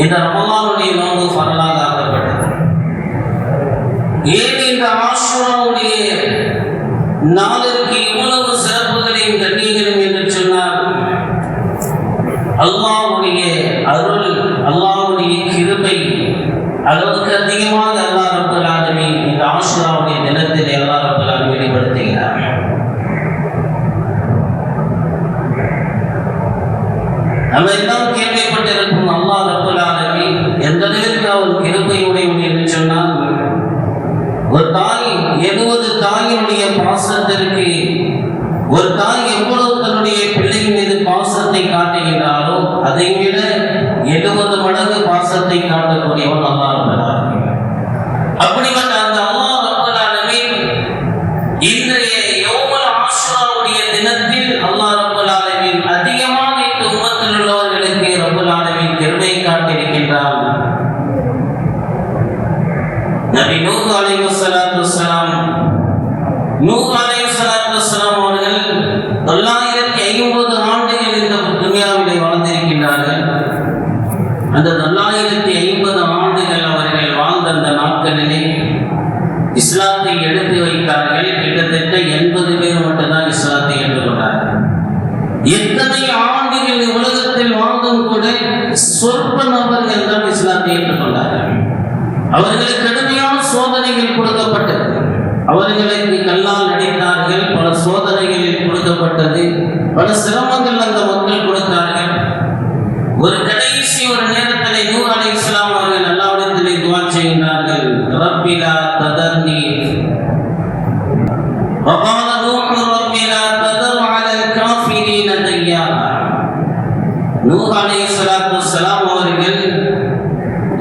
இந்த ரமலானுடைய நோன்பு ஃபர்லாக ஆக்கப்பட்டது. ஏன் இந்த ஆஷுராவுடைய நாளிற்கு இவ்வளவு சிறப்புகளையும் கண்ணியங்களும் என்று சொன்னார், அல்லாஹ்வுடைய அருள், அல்லாஹ்வுடைய கிருபை அளவுக்கு அதிகமாக அல்லாஹ் ரப்பல் ஆலமீன் இந்த ஆஷுராவுடைய தினத்தில் அல்லாஹ் ரப்பல் ஆலமீன் வெளிப்படுத்துகிறார். நம்ம எல்லாம் கேள்விப்பட்டிருக்கும் அல்லாஹ் ரப்பல் ஆலமீன் எந்த அளவிற்கு அவர் கிருபை உடையவன் என்று சொன்னால், ஒரு தாய் 70 தாயினுடைய பாசத்திற்கு ஒரு தாய் எவ்வளவு தன்னுடைய பிள்ளை மீது பாசத்தை காட்டுகின்றாரோ அதை விட 70 மடங்கு பாசத்தை காட்டக்கூடியவன் அல்லாஹ் ரப்பல் ஆலமீன். அப்படிப்பட்ட அந்த அல்லாஹ் ரப்பல் ஆலமீன் இன்றைய யௌமுல் ஆஷுராவுடைய தினத்தில் அல்லாஹ் ரப்பல் ஆலமீன் அதிகமாக இந்த உம்மத்தில் உள்ளவர்களுக்கு ரப்பல் ஆலமீன் கிருபை காட்டியிருக்கின்றார். நபி நூஹ் அலைஹிஸ்ஸலாத்து வஸ்ஸலாம் அவர்கள் 950 ஆண்டுகள் இந்த துன்யாவிலே வாழ்ந்திருக்கின்றார்கள். அந்த 950 ஆண்டுகள் அவர்கள் வாழ்ந்த அந்த நாட்களிலே இஸ்லாத்தை எடுத்து வைத்தார்கள். கிட்டத்தட்ட 80 பேர் மட்டும்தான் இஸ்லாத்தை ஏற்றுக்கொண்டார்கள். எத்தனை ஆண்டுகள் உலகத்தில் வாழ்ந்தும் கூட சொற்ப நபர்கள் தான் இஸ்லாத்தை ஏற்றுக்கொண்டார்கள். அவர்களுக்கு கடுமையான சோதனைகள் கொடுக்கப்பட்டது. அவர்களுக்கு கல்லால் அடித்தார்கள், பல சோதனைகளில் கொடுக்கப்பட்டது, பல சிரமங்கள் அந்த மக்கள் கொடுத்தார்கள். ஒரு கடைசி ஒரு நேரத்தில் நூஹ் அலைஹிஸ்ஸலாம் அவர்கள் அல்லாஹ்விடத்தில் துஆ செய்கிறார்கள், ரப்பி லா ததர்னி வகால நூஹ் ரப்பி லா ததர் அலல் காஃபிரீன தய்யாரா. நூஹ் அலைஹிஸ்ஸலாத்து வஸ்ஸலாம் அவர்கள்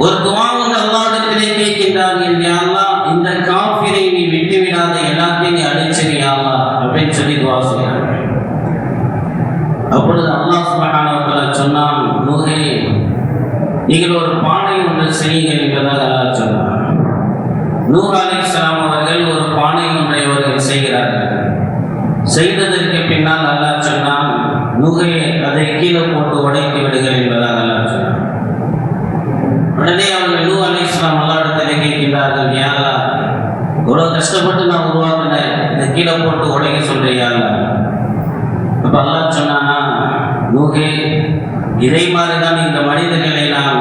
ஒரு துஆவை அல்லாஹ்விடத்திலே கேட்கின்றார்கள், யா அல்லாஹ் இந்த காஃபிரை நீ விட்டு விடாத, எல்லாத்தையும் நீ அழிச்சிரு யா அல்லாஹ் அப்படின்னு சொல்லி துஆ செய்கிறார்கள். அப்பொழுது அல்லாஹ் சுப்ஹானஹு வ தஆலா சொன்னான், நூஹே நீங்கள் ஒரு பானை ஒன்று செய்யுங்கள் என்பதாக அல்லாஹ் சொன்னார். நூஹ் அலைஹிஸ்ஸலாம் அவர்கள் ஒரு பானை ஒன்றை அவர்கள் செய்கிறார்கள். செய்ததற்கு பின்னால் அல்லாஹ் சொன்னான், நூஹே அதை கீழே போட்டு உடைத்து விடுங்கள் என்பதாக அல்லாஹ் சொன்னார். உடனே அவர்கள் நூஹ் அலைஹிஸ்ஸலாம் அல்லாஹ்விடத்திலே கேட்கிறார்கள், யா அல்லாஹ் இவ்வளவு கஷ்டப்பட்டு நான் உருவாக்கினேன், இதை கீழே போட்டு உடைக்க சொல்றேன் யா அல்லாஹ். அப்ப அல்லாஹ் சொன்னானா, நூஹே இதை மாதிரிதான் இந்த மனிதர்களை நான்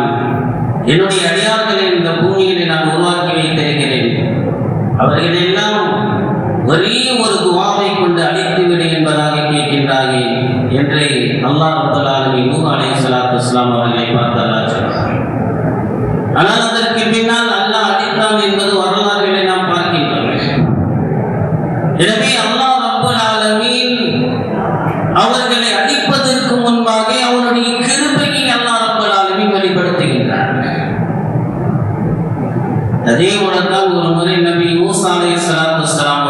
என்னுடைய அடியார்களை இந்த பூமியிலே நான் உருவாக்கி வைத்திருக்கிறேன். அவர்கள் எல்லாம் ஒரே ஒரு துஆவை கொண்டு அழித்து விடு என்பதாக கேட்கின்றாயே என்று அல்லாஹ் ரப்பல் ஆலமீன் நூஹ் அலைஹிஸ்ஸலாத்து வஸ்ஸலாம் அவர்களை பார்த்து அல்லாஹ் சொன்னார். ஆனால் அதற்கு பின்னால் அல்லாஹ் அழித்தான் என்பது வரலாறுகளை நாம் பார்க்கின்றோம். எனவே அல்லாஹ் ரப்பல் ஆலமீன் அவர்களை அழிப்பதற்கு முன்பாக அவருடைய கிருபையை அல்லாஹ் ரப்பல் ஆலமீன் வெளிப்படுத்துகின்றார். அதே போலதான் ஒரு முறை நபி மூசா அலைஹிஸ்ஸலாத்து வஸ்ஸலாம்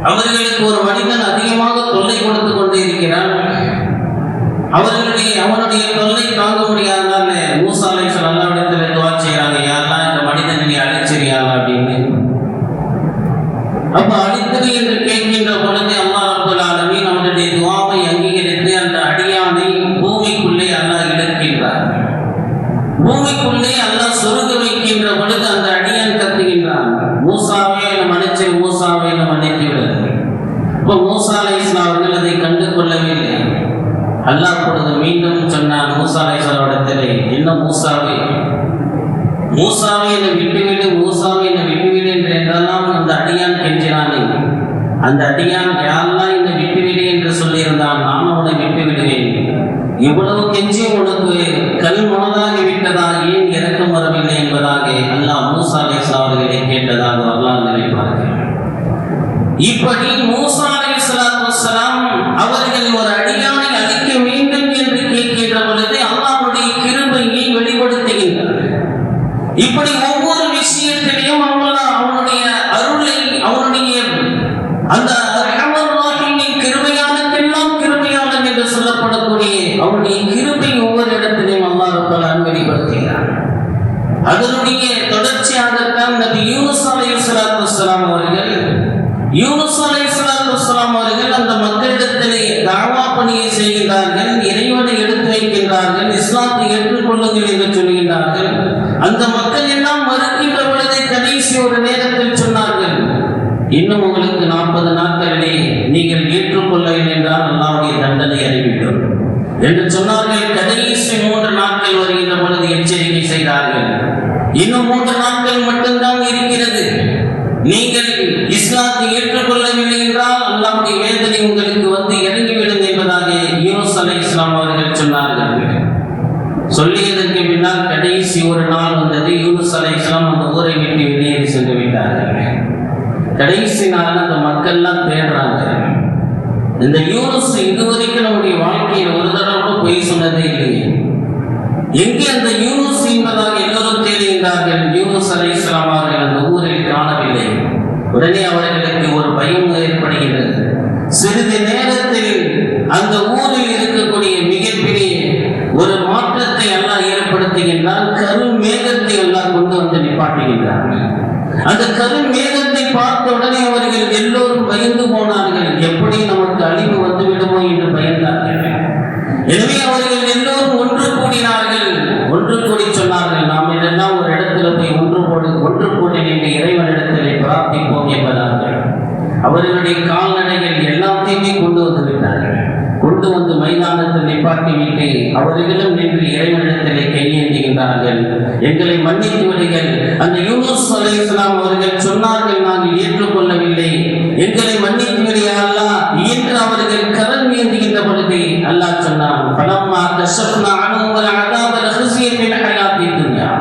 அவர்களுக்கு ஒரு மனிதன் அதிகமாக தொல்லை கொடுத்து கொண்டே இருக்கிறான். அவனுடைய தொல்லை தாங்க முடியாதனால மூசா அலைஹிஸ்ஸலாம் அல்லாஹ்விடத்தில் துஆ செய்றாங்க, யா அல்லாஹ் இந்த மனிதனை நீ அழிச்சிரியா அப்படின்னு. அப்ப அழித்தது என்று கேட்கின்ற பொழுது அல்லாஹ் ரப்பல் ஆலமீன் அவனுடைய துஆவை அங்கீகரித்து அந்த அடியானை பூமிக்குள்ளே அல்லாஹ் இழுக்கின்றார். பூமிக்குள்ளே அல்லாஹ் சொருக வைக்கின்ற பொழுது அந்த அடியான் கத்துகின்றான், மூசாவே என்னை மன்னிச்சு, மூசாவே என்னை மன்னித்து விடு. இப்போ மூசா அலைஹிஸ்ஸலாம் அவர்கள் அதை கண்டு கொள்ளவில்லை. அல்லாஹ் பொழுது மீண்டும் சொன்னான் மூசா அலைஹிஸ்ஸலாமிடத்திலே, என்ன மூசாவே, மூசாவை என்னை விட்டுவிடு, மூசாவை என்னை விட்டுவிடு என்று என்றெல்லாம் அந்த அடியான் கெஞ்சினானே, அந்த அடியான் யா அல்லாஹ் என்னை விட்டுவிடு என்று சொல்லியிருந்தான், நான் உன்னை விட்டு விடுவேன். இவ்வளவு கெஞ்சி உனக்கு கல் மனதாகி விட்டதா, ஏன் இறக்கம் வரவில்லை என்பதாக அல்லாஹ் மூசா அலைஹிஸ்ஸலாம் அவர்களை கேட்டதாக அல்லாஹ் நினைப்பார்கள். இப்படி மூசா அலைஹிஸ்ஸலாத்து வஸ்ஸலாம் அவர்கள் ஒரு அடியானை அழிக்க வேண்டும் என்று கேட்கின்ற பொழுது அல்லாஹ்வுடைய கிருபையை வெளிப்படுத்துகின்றார். இப்படி ஒவ்வொரு விஷயத்திலையும் அவனுடைய அருளை, அவனுடைய அந்த கிருபையானதெல்லாம் கிருபையானது என்று சொல்லப்படக்கூடிய அவருடைய கிருபை ஒவ்வொரு இடத்திலையும் அல்லாஹ் ரப்பல் ஆலமீன் வெளிப்படுத்துகிறார். அதனுடைய தொடர்ச்சியாகத்தான் நபி யூனுஸ் அலைஹிஸ்ஸலாத்து வஸ்ஸலாம் அவர்கள் அந்த மக்களிடத்திலே தாவா பணியை செய்கின்றார்கள், இறைவனை எடுத்து வைக்கின்றார்கள். சொல்லுகின்றார்கள், இஸ்லாத்தை ஏற்றுக்கொள்ளுங்கள் என்று சொல்லுகின்றார்கள். அந்த மக்கள் எல்லாம் மறுக்கின்ற பொழுது கடைசி ஒரு நேரத்தில் சொன்னார்கள், இன்னும் உங்களுக்கு 40 நாட்களிலே நீங்கள் ஏற்றுக்கொள்ளவில்லை என்றால் அல்லாஹ்வுடைய தண்டனை அறிவிக்கும் என்று சொன்னார்கள். கடைசி 3 நாட்கள் வருகின்ற பொழுது எச்சரிக்கை செய்தார்கள், இன்னும் 3 நாட்கள் மட்டும்தான் இருக்கிறது, நீங்கள் இஸ்லாத்தை ஏற்றுக்கொள்ளவில்லை என்றால் அல்லாஹ்வுடைய வேதனை உங்களுக்கு வந்து இறங்கிவிடும் என்பதாக யூனுஸ் அலைஹிஸ்ஸலாம் அவர்கள் சொன்னார்கள். சொல்லியதற்கு பின்னால் கடைசி ஒரு நாள் வந்தது. யூனுஸ் அலைஹிஸ்ஸலாம் அந்த ஊரை விட்டு வெளியேறி சென்று விட்டார்கள். கடைசி நாள் அந்த மக்கள்லாம் தேடுறாங்க, இந்த யூனுஸ் இதுவரைக்கும் நம்முடைய வாழ்க்கையில் ஒரு தடவை பொய் சொன்னதே இல்லையே, எங்கே அந்த யூனுஸ் என்பதாக எல்லோரும் தேடுகின்றார்கள். யூனுஸ் அலைஹிஸ்ஸலாம் அவர்கள் அந்த ஊரில் காணவில்லை. உடனே அவர்களுக்கு ஒரு பயம் ஏற்படுகின்றது. சிறிது நேரத்தில் அந்த ஊரில் இருக்கக்கூடிய மிகப்பெரிய ஒரு மாற்றத்தை அல்லாஹ் ஏற்படுத்துகின்றான். கரும் மேகத்தை அல்லாஹ் கொண்டு வந்து நிப்பாட்டுகின்றார்கள். அந்த கரும் மேகத்தை பார்த்த உடனே அவர்கள் எல்லோரும் பயந்து போனார்கள், எப்படி நமக்கு அழிவு வந்துவிடுமோ என்று பயந்தார்கள். எனவே அவர்கள் எல்லோரும் ஒன்று கூடினார்கள். ஒன்று கூடி சொன்னார்கள், நாம் இதெல்லாம் ஒரு இடத்துல போய் ஒன்று கூடி நின்று இறைவனிடத்திலே பிரார்த்திப்போம் என்பதாக அவர்களுடைய கால்நடைகள் எல்லாத்தையுமே கொண்டு வந்து விட்டார்கள். கொண்டு வந்து மைதானத்தில் நிப்பாட்டி விட்டு அவர்களும் நின்று இறைவனிடத்திலே கையேந்துகின்றார்கள், எங்களை மன்னித்து விடுங்கள். அந்த யூனுஸ் அலைஹிஸ்ஸலாம் அவர்கள் சொன்னார்கள், நாங்கள் ஏற்றுக்கொள்ளவில்லை, எங்களை மன்னித்து விடு யா அல்லாஹ் என்று அவர்கள் கரம் ஏந்துகின்ற பொழுது அல்லாஹ் சொன்னான், ஃபலம்மா கஷஃப்னா அன்ஹுல் அஸாப லஹஸிய ஃபில் ஹயாத்தி துன்யா.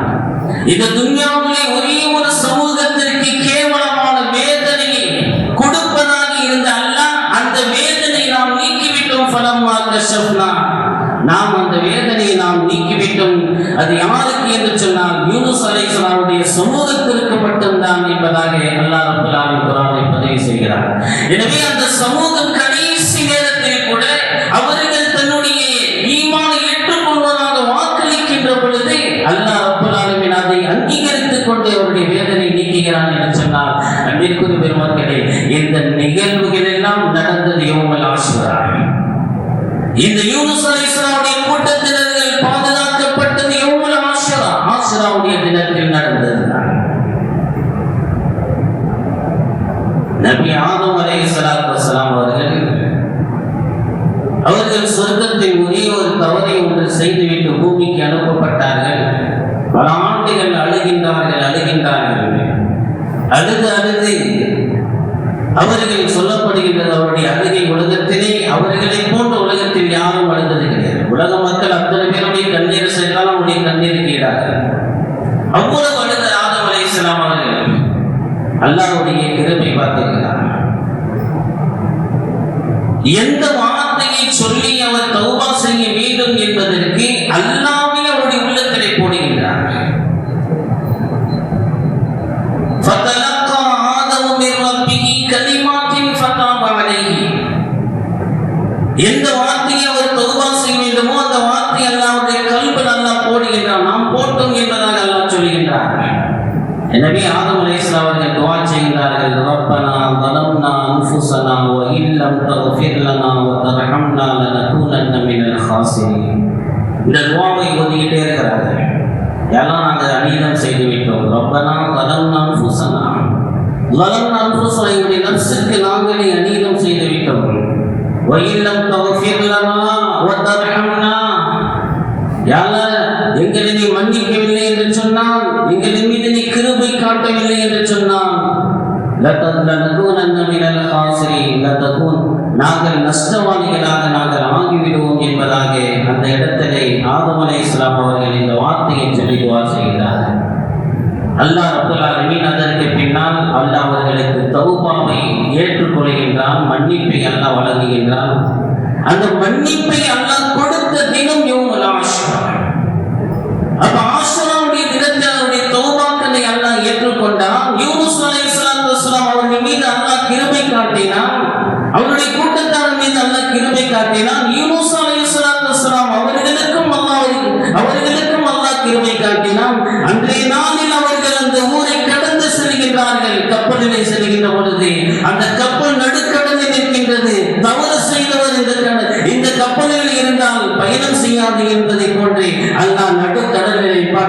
இந்த துன்யாவிலே ஒரே ஒரு சமூகத்திற்கு கேவலமான வேதனையை கொடுப்பதாக இருந்த அல்லாஹ் அந்த வேதனை நாம் நீக்கிவிட்டோம். ஃபலம்மா கஷஃப்னா, நாம் அந்த வேதனையை நாம் நீக்கிவிட்டோம். அது யாருக்கு என்று சொன்னால் யூனுஸ் அலைஹிஸ்ஸலாமுடைய சமூகத்திற்கு மட்டும்தான் என்பதாக அல்லாஹ் ரப்பல் ஆலமீன் குர்ஆனில் பதிவு செய்கிறார். எனவே அந்த சமூகம் கடைசி நேரத்தில் கூட அவர்கள் தன்னுடைய ஈமானை ஏற்றுக்கொள்வதாக வாக்களிக்கின்ற பொழுது அல்லாஹ் ரப்பல் ஆலமீன் அதை அங்கீகரித்துக் கொண்டு அவருடைய வேதனை நீக்குகிறான் என்று சொன்னால், அன்பிற்குரிய பெருமக்களே, இந்த நிகழ்வுகள் எல்லாம் நடந்தது யௌமுல் ஆஷுரா. இந்த யூனுஸ் அலைஹிஸ்ஸலாமுடைய கூட்டத்தினர்கள் பாதுகாக்கப்பட்டது யௌமுல் ஆஷுரா, ஆஷுராவுடைய தினத்தில் நடந்ததுதான். நபி ஆதம் அலைஹிஸ்ஸலாத்து வஸ்ஸலாம் அவர்கள் சொர்க்கத்தில் ஒரே ஒரு தவறை ஒன்று செய்துவிட்டு பூமிக்கு அனுப்பப்பட்டார்கள். பல ஆண்டுகள் அழுகின்றார்கள். அழுது அவர்கள் சொல்லப்படுகின்றது, அவருடைய அழுகை உலகத்திலே அவர்களை போன்ற உலகத்தில் யாரும் அழுந்தது கிடையாது. உலக மக்கள் அத்தனை பேருடைய கண்ணீர் சேர்த்தால் அவருடைய கண்ணீருக்கு ஈடார்கள். அவ்வளவு அழுத ஆதம் அலைஹிஸ்ஸலாம் அவர்கள் அல்லாஹ்வுடைய கிருபை பார்த்திருக்கிறார். எந்த வார்த்தையை சொல்லி அவர் தௌபா செய்ய வேண்டும் என்பதற்கு அல்லாஹ்வே அவருடைய உள்ளத்திலே போடுகின்றார். ஃபதலக்கா ஆதமு மின் ரப்பிஹி கலிமாத்தின் ஃபதாப அலைஹி. எந்த வார்த்தையை அவர் தௌபா செய்ய வேண்டுமோ அந்த வார்த்தை அல்லாஹ்வுடைய கல்பில் அல்லாஹ் போடுகின்றான். நாம் போட்டோம் என்பதாக அல்லாஹ் சொல்கின்றார். எனவே ஆதம் அலைஹிஸ்ஸலாம் அவர்கள் துஆ செய்கிறார்கள், ரப்பனா ظلمنا انفسنا وان لم تغفر لنا وترحمنا لنكونن من الخاسرين. இந்த துஆவை ஓதிட்டே இருக்கிறார்கள். யாரெல்லாம் நாங்கள் அநீதம் செய்து விட்டோம், ரப்பனா ظلمنا انفسنا, ظلمنا انفسنا, என்னுடைய நஃப்ஸுக்கு நாங்களே அநீதம் செய்து விட்டோம். وان لم تغفر لنا وترحمنا, எங்களை நீ மன்னிக்கவில்லை என்று சொன்னால், எங்களின் மீது நீ கிருபை காட்டவில்லை என்று சொன்னால், நாங்கள் நஷ்டவாளிகளாக நாங்கள் ஆகிவிடுவோம் என்பதாக அந்த இடத்திலே ஆதம் அலைஹிஸ்ஸலாம் அவர்கள் இந்த வார்த்தையை சொல்லி துஆ செய்கிறார்கள். அல்லாஹ் ரப்பல் ஆலமீன் அதற்கு பின்னால் அல்லாஹ் அவர்களுக்கு தௌபாவை ஏற்றுக்கொள்கின்றான், மன்னிப்பை அல்லாஹ் வழங்குகின்றான். அந்த மன்னிப்பை அல்லாஹ் கொடுத்த தினம் யௌமுல் ஆஷுரா. அப்ப ஆஷுராவுடைய தினத்தில் அவருடைய தௌபாக்களை அல்லாஹ் ஏற்றுக்கொண்டான். யூனுஸ் அலைஹிஸ்ஸலாத்து வஸ்ஸலாம் அவர்கள் மீது அல்லாஹ் கிருபை காட்டினான், அவருடைய கூட்டத்தார் மீது அல்லாஹ் கிருபை காட்டினான். யூனுஸ் அலைஹிஸ்ஸலாத்து வஸ்ஸலாம் அவர்களுக்கும் அல்லாஹ் கிருபை காட்டினான். அன்றைய நாளில் அவர்கள் அந்த ஊரை கடந்து செல்கின்றார்கள். கப்பலிலே செல்கின்ற பொழுது அந்த கப்பல் நடுக்கடலில் நிற்கின்றது. தவறு செய்தவர் இந்த கப்பலில் இருந்தால் பயணம் செய்யாது என்பதை போல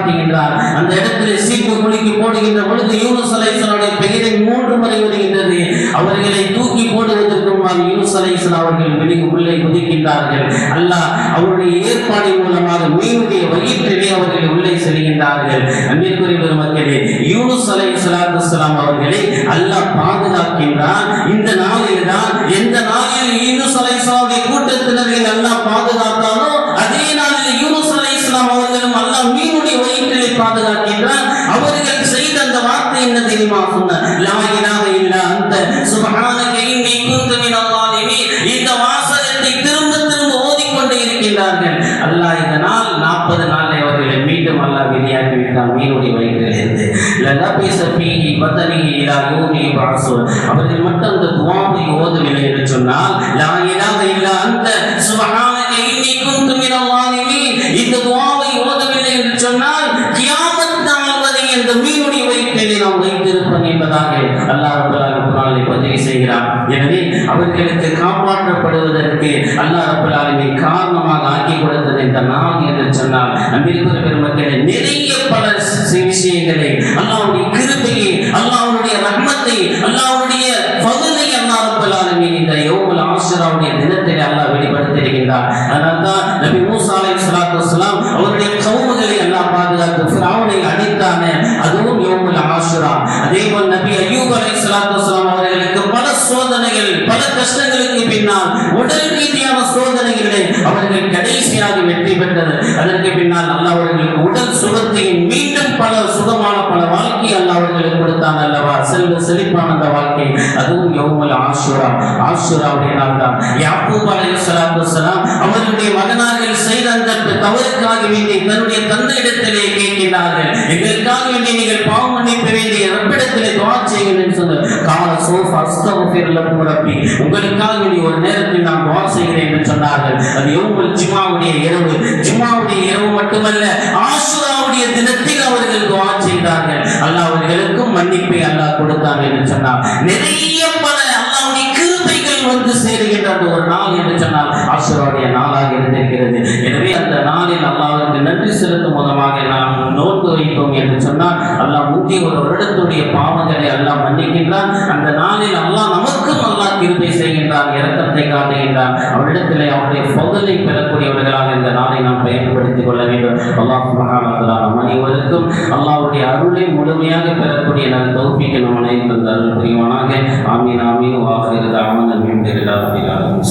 காட்டுகின்றார். அந்த இடத்திலே சீட்டு குலுக்கி போடுகின்ற பொழுது யூனுஸ் அலைஹிஸ்ஸலாமுடைய பெயரை 3 முறை வருகின்றது. அவர்களை தூக்கி போடுவதற்கு முன்னால் யூனுஸ் அலைஹிஸ்ஸலாம் அவர்கள் உள்ளே குதிக்கின்றார்கள். அல்லாஹ் அவருடைய ஏற்பாடின் மூலமாக மீனுடைய வயிற்றிலே அவர்கள் உள்ளே செல்கின்றார்கள். அன்பிற்குரிய பெருமக்களே, யூனுஸ் அலைஹிஸ்ஸலாம் அவர்களை அல்லாஹ் பாதுகாக்கின்றான். இந்த நாளில் தான், எந்த நாளில் யூனுஸ் அலைஹிஸ்ஸலாமுடைய கூட்டத்தினரை அல்லாஹ் பாதுகாத்தானோ அதே நாளில் யூனுஸ் அலைஹிஸ்ஸலாம் அவர்களும் அல்லாஹ் மீனுடைய வயிற்றிலே பாதுகாக்கின்றான். அவர்கள் செய்த அந்த வார்த்தை என்ன தெரியுமா? சொன்ன லா இலாஹ இல்லா அன்த சுப்ஹானக இன்னி குன்து மினல் ஸாலிமீன். இந்த வாசகத்தை திரும்ப திரும்ப ஓதிக்கொண்டே இருக்கின்றார்கள். அல்லாஹ் இந்த நாள் 40 நாளை அவர்களை மீண்டும் அல்லாஹ் வெளியாக்கி விட்டான் மீனுடைய வயிற்றிலிருந்து. லலபிஸ ஃபீஹி பதனிஹி இலா யௌமி யுபஅஸூன். அவர்கள் மட்டும் அந்த துஆவை ஓதவில்லை என்று சொன்னால் லா இலாஹ இல்லா அன்த சுப்ஹானக இன்னி குன்து மினல் ஸாலிமீன், இந்த துஆவை ஓதவில்லை என்று சொன்னால் கியாமத் நாள் வரை அந்த மீனுடைய வயிற்றிலே நாம் வைத்திருப்போம் என்பதாக அல்லாஹ் ரப்பல் ஆலமீன் குர்ஆனிலே பதிவு செய்கிறார். எனவே அவர்களுக்கு காப்பாற்றப்படுவதற்கு அல்லாஹ் ரப்பல் ஆலமீன் காரணமாக ஆக்கி கொடுத்தது இந்த நாள் என்று சொன்னால், அன்பிற்குரிய பெருமக்களே, நிறைய பல விஷயங்களை அல்லாஹ்வுடைய கிருபையை, அல்லாஹ்வுடைய ரஹ்மத்தை, அல்லாஹ்வுடைய ஃபضலை அல்லாஹ் ரப்பல் ஆலமீன் இந்த யௌமுல் ஆஷுராவுடைய தினத்திலே அல்லாஹ் வெளிப்படுத்தியிருக்கிறார். அதனால்தான் நபி மூசா அலைஹிஸ்ஸலாத்து வஸ்ஸலாம் அவருடைய கவுமுகளை அல்லாஹ் பாதுகாத்து ஃபிரௌனை அழித்தானே, அதுவும் யௌமுல் ஆஷுரா. அதேபோல் நபி அய்யூப் அலைஹிஸ்ஸலாத்து வஸ்ஸலாம் அவர்களுக்கு பல சோதனைகள், பல கஷ்டங்களுக்கு பின்னால் உடல் ரீதியான சோதனைகளை அவர்கள் கடைசியாக வெற்றி பெற்றது. அதற்கு பின்னால் அல்லாஹ் அவர்களுக்கு உடல் சுகத்தையும் மீண்டும் பல சுகமான பல வாழ்க்கை அல்லாஹ் அவர்களுக்கு கொடுத்தான் அல்லவா, செல்வ செழிப்பான அந்த வாழ்க்கை. அதுவும் யௌமுல் ஆஷுரா, ஆஷுராவுடைய நாள் தான். யாக்கூப் அலைஹிஸ்ஸலாத்து வஸ்ஸலாம் அவர்களுடைய மகனார்கள் செய்த அந்த தவறுக்காக வேண்டி தன்னுடைய தந்தையிடத்திலே கேட்கிறார்கள், எங்களுக்காக வேண்டி நீங்கள் பாவ மன்னிப்பு வேண்டிய ரப்பிடத்திலே துஆ செய்யுங்கள் என்று சொன்னார். கால சௌஃப அஸ்தக்ஃபிரு லக்கும் ரப்பி, உங்களுக்காக வேண்டி ஒரு நேரத்தில் நான் துஆ செய்கிறேன் என்று சொன்னார்கள். அது யௌமுல் ஜும்ஆவுடைய இரவு. ஜும்ஆவுடைய இரவு மட்டுமல்ல, ஆஷுராவுடைய தினத்தில் அவர்கள் துஆ செய்தார்கள். அல்லாஹ் அவர்களுக்கும் மன்னிப்பை அல்லாஹ் கொடுத்தான் என்று சொன்னார். நிறைய பல அல்லாஹ்வுடைய கிருபைகள் வந்து சேருகின்ற ஒரு நாள் என்று சொன்னால் ஆஷுராவுடைய நாளாக இருந்திருக்கிறது. எனவே அந்த நாளில் அல்லாஹ்வுக்கு நன்றி செலுத்தும் விதமாக நாம் நோன்பு வைத்தோம் என்று சொன்னால் அல்லாஹ் முந்தைய ஒரு வருடத்துடைய பாவங்களை அல்லாஹ் மன்னிக்கின்றான். அந்த நாளில் அல்லாஹ் நமக்கும் அல்லாஹ் கிருபை செய்கின்றான், இரக்கத்தை காட்டுகின்றான். அவரிடத்திலே அவருடைய ஃபضலை பெறக்கூடியவர்களாக இந்த நாளை நாம் பயன்படுத்திக் கொள்ள வேண்டும். அல்லாஹ் சுப்ஹானஹு வ தஆலா நம் அனைவருக்கும் அல்லாஹ்வுடைய அருளை முழுமையாக பெறக்கூடிய நல் தௌஃபீக்கை நம் அனைவருக்கும் அருள் புரிவானாக. ஆமீன் ஆமீன். வ ஆகிரு தஅவானா அல்ஹம்துலில்லாஹி ரப்பில் ஆலமீன்.